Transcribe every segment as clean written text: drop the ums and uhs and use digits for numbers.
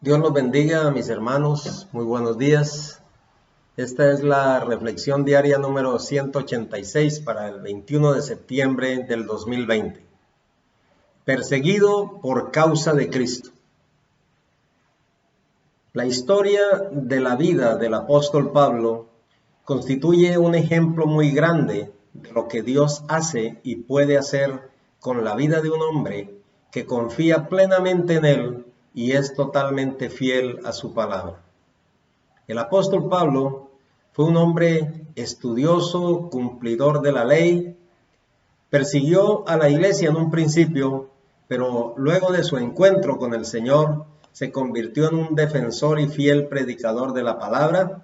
Dios los bendiga, mis hermanos. Muy buenos días. Esta es la reflexión diaria número 186 para el 21 de septiembre del 2020. Perseguido por causa de Cristo. La historia de la vida del apóstol Pablo constituye un ejemplo muy grande de lo que Dios hace y puede hacer con la vida de un hombre que confía plenamente en Él y es totalmente fiel a su palabra. El apóstol Pablo fue un hombre estudioso, cumplidor de la ley, persiguió a la iglesia en un principio, pero luego de su encuentro con el Señor, se convirtió en un defensor y fiel predicador de la palabra,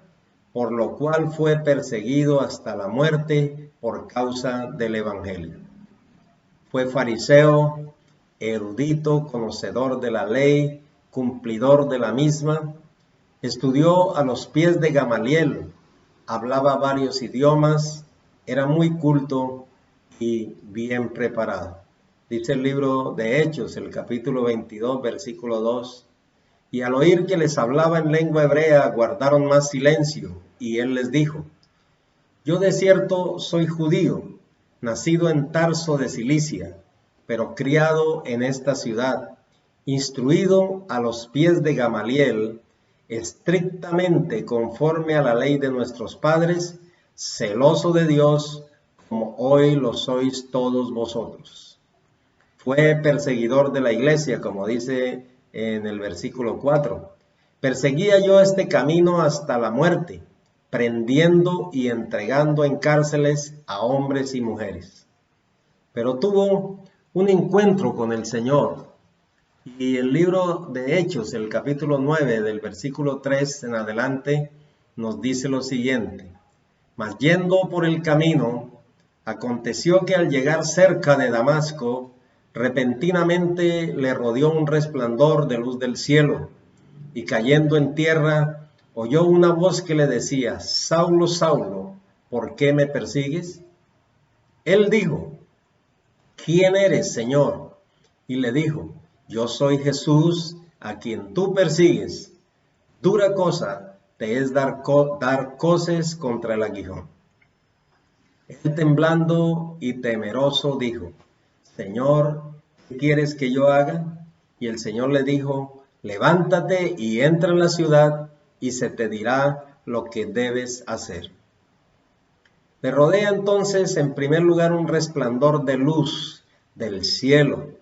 por lo cual fue perseguido hasta la muerte por causa del Evangelio. Fue fariseo, erudito, conocedor de la ley, cumplidor de la misma. Estudió a los pies de Gamaliel, hablaba varios idiomas, era muy culto y bien preparado. Dice el libro de Hechos, el capítulo 22, versículo 2. Y al oír que les hablaba en lengua hebrea, guardaron más silencio, y él les dijo: Yo de cierto soy judío, nacido en Tarso de Cilicia, pero criado en esta ciudad, instruido a los pies de Gamaliel, estrictamente conforme a la ley de nuestros padres, celoso de Dios, como hoy lo sois todos vosotros. Fue perseguidor de la iglesia, como dice en el versículo 4. Perseguía yo este camino hasta la muerte, prendiendo y entregando en cárceles a hombres y mujeres. Pero tuvo un encuentro con el Señor. Y el libro de Hechos, el capítulo 9, del versículo 3 en adelante, nos dice lo siguiente: Mas yendo por el camino, aconteció que al llegar cerca de Damasco, repentinamente le rodeó un resplandor de luz del cielo, y cayendo en tierra, oyó una voz que le decía: Saulo, Saulo, ¿por qué me persigues? Él dijo: ¿Quién eres, Señor? Y le dijo: Yo soy Jesús, a quien tú persigues. Dura cosa te es dar coces contra el aguijón. Él, temblando y temeroso, dijo: Señor, ¿qué quieres que yo haga? Y el Señor le dijo: Levántate y entra en la ciudad, y se te dirá lo que debes hacer. Le rodea entonces en primer lugar un resplandor de luz del cielo,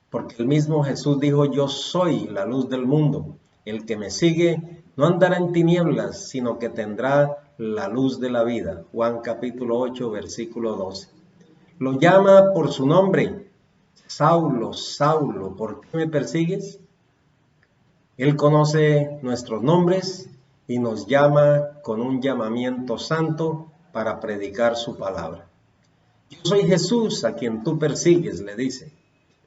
porque el mismo Jesús dijo: Yo soy la luz del mundo. El que me sigue no andará en tinieblas, sino que tendrá la luz de la vida. Juan capítulo 8, versículo 12. Lo llama por su nombre: Saulo, Saulo, ¿por qué me persigues? Él conoce nuestros nombres y nos llama con un llamamiento santo para predicar su palabra. Yo soy Jesús a quien tú persigues, le dice,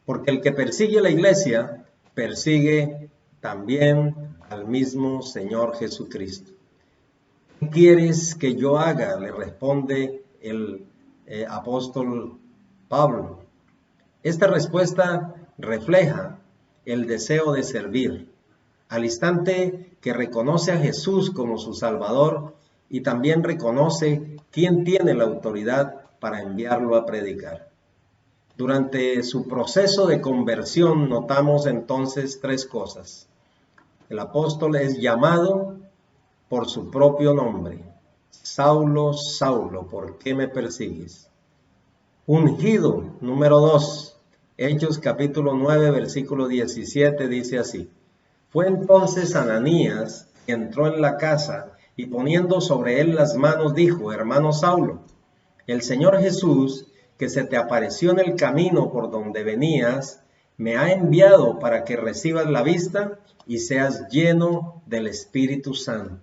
porque el que persigue la iglesia persigue también al mismo Señor Jesucristo. ¿Qué quieres que yo haga?, le responde el apóstol Pablo. Esta respuesta refleja el deseo de servir, al instante que reconoce a Jesús como su Salvador y también reconoce quién tiene la autoridad para enviarlo a predicar. Durante su proceso de conversión notamos entonces tres cosas. El apóstol es llamado por su propio nombre: Saulo, Saulo, ¿por qué me persigues? Ungido, número 2, Hechos capítulo 9, versículo 17, dice así: Fue entonces Ananías, que entró en la casa, y poniendo sobre él las manos dijo: Hermano Saulo, el Señor Jesús, que se te apareció en el camino por donde venías, me ha enviado para que recibas la vista y seas lleno del Espíritu Santo.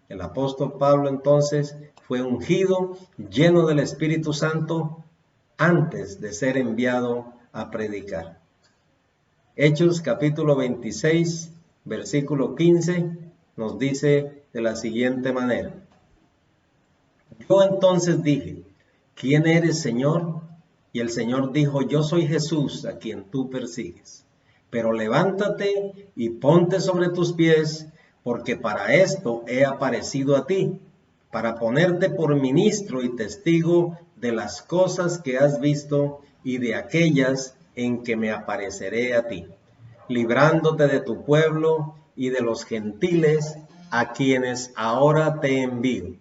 El apóstol Pablo entonces fue ungido, lleno del Espíritu Santo, antes de ser enviado a predicar. Hechos capítulo 26, versículo 15, nos dice de la siguiente manera: Yo entonces dije: ¿Quién eres, Señor? Y el Señor dijo: Yo soy Jesús a quien tú persigues. pero levántate y ponte sobre tus pies, porque para esto he aparecido a ti, para ponerte por ministro y testigo de las cosas que has visto y de aquellas en que me apareceré a ti, librándote de tu pueblo y de los gentiles a quienes ahora te envío,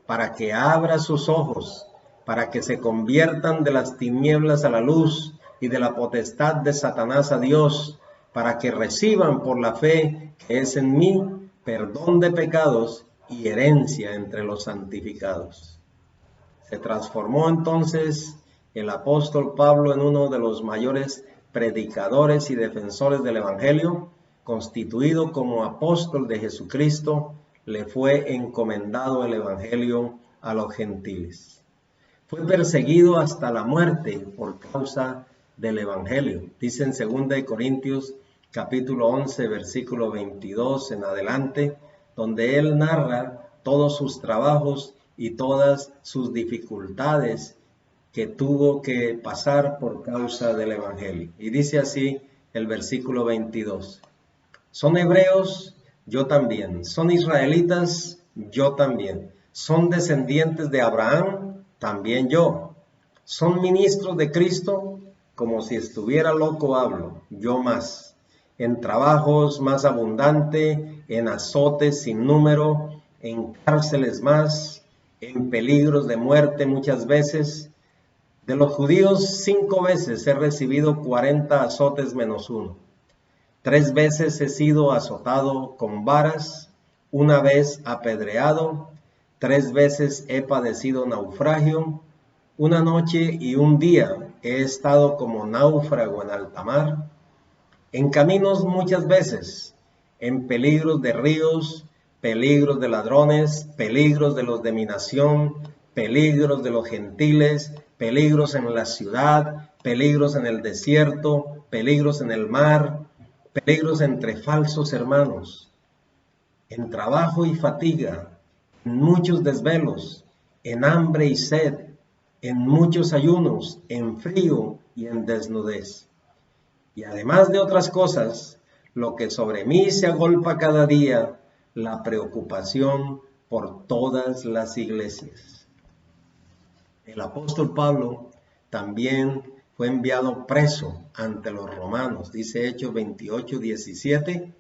para que abras sus ojos, para que se conviertan de las tinieblas a la luz y de la potestad de Satanás a Dios, para que reciban por la fe que es en mí perdón de pecados y herencia entre los santificados. Se transformó entonces el apóstol Pablo en uno de los mayores predicadores y defensores del Evangelio. Constituido como apóstol de Jesucristo, le fue encomendado el Evangelio a los gentiles. Fue perseguido hasta la muerte por causa del Evangelio. Dice en 2 Corintios capítulo 11, versículo 22 en adelante, donde él narra todos sus trabajos y todas sus dificultades que tuvo que pasar por causa del Evangelio. Y dice así el versículo 22. Son hebreos, yo también. Son israelitas, yo también. Son descendientes de Abraham, también yo. Son ministros de Cristo, como si estuviera loco hablo, yo más. En trabajos más abundante, en azotes sin número, en cárceles más, en peligros de muerte muchas veces. De los judíos 5 veces he recibido 40 azotes menos uno. 3 veces he sido azotado con varas, 1 vez apedreado, 3 veces he padecido naufragio, 1 noche y 1 día he estado como náufrago en alta mar, en caminos muchas veces, en peligros de ríos, peligros de ladrones, peligros de los de mi nación, peligros de los gentiles, peligros en la ciudad, peligros en el desierto, peligros en el mar, peligros entre falsos hermanos, en trabajo y fatiga, en muchos desvelos, en hambre y sed, en muchos ayunos, en frío y en desnudez. Y además de otras cosas, lo que sobre mí se agolpa cada día, la preocupación por todas las iglesias. El apóstol Pablo también fue enviado preso ante los romanos. Dice Hechos 28:17.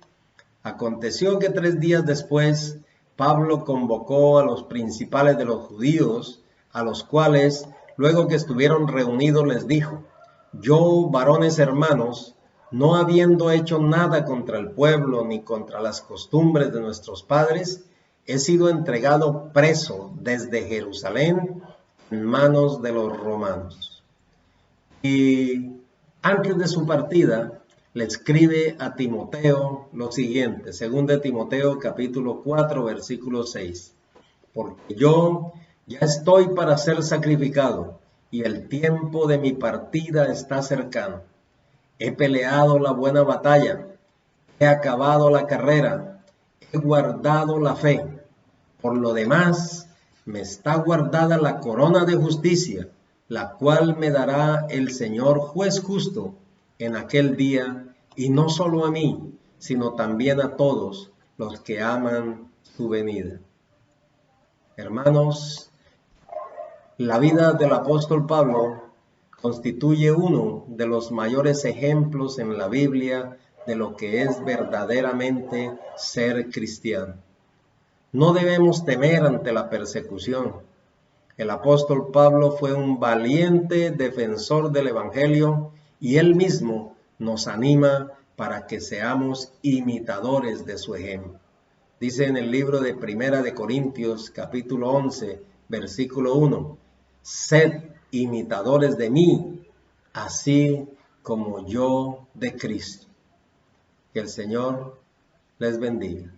Aconteció que 3 días después, Pablo convocó a los principales de los judíos, a los cuales, luego que estuvieron reunidos, les dijo: yo, varones hermanos, no habiendo hecho nada contra el pueblo ni contra las costumbres de nuestros padres, he sido entregado preso desde Jerusalén en manos de los romanos. Y antes de su partida, le escribe a Timoteo lo siguiente, 2 Timoteo capítulo 4, versículo 6. Porque yo ya estoy para ser sacrificado, y el tiempo de mi partida está cercano. He peleado la buena batalla, he acabado la carrera, he guardado la fe. Por lo demás, me está guardada la corona de justicia, la cual me dará el Señor juez justo en aquel día, y no solo a mí, sino también a todos los que aman su venida. Hermanos, la vida del apóstol Pablo constituye uno de los mayores ejemplos en la Biblia de lo que es verdaderamente ser cristiano. No debemos temer ante la persecución. El apóstol Pablo fue un valiente defensor del Evangelio y él mismo nos anima para que seamos imitadores de su ejemplo. Dice en el libro de Primera de Corintios, capítulo 11, versículo 1, sed imitadores de mí, así como yo de Cristo. Que el Señor les bendiga.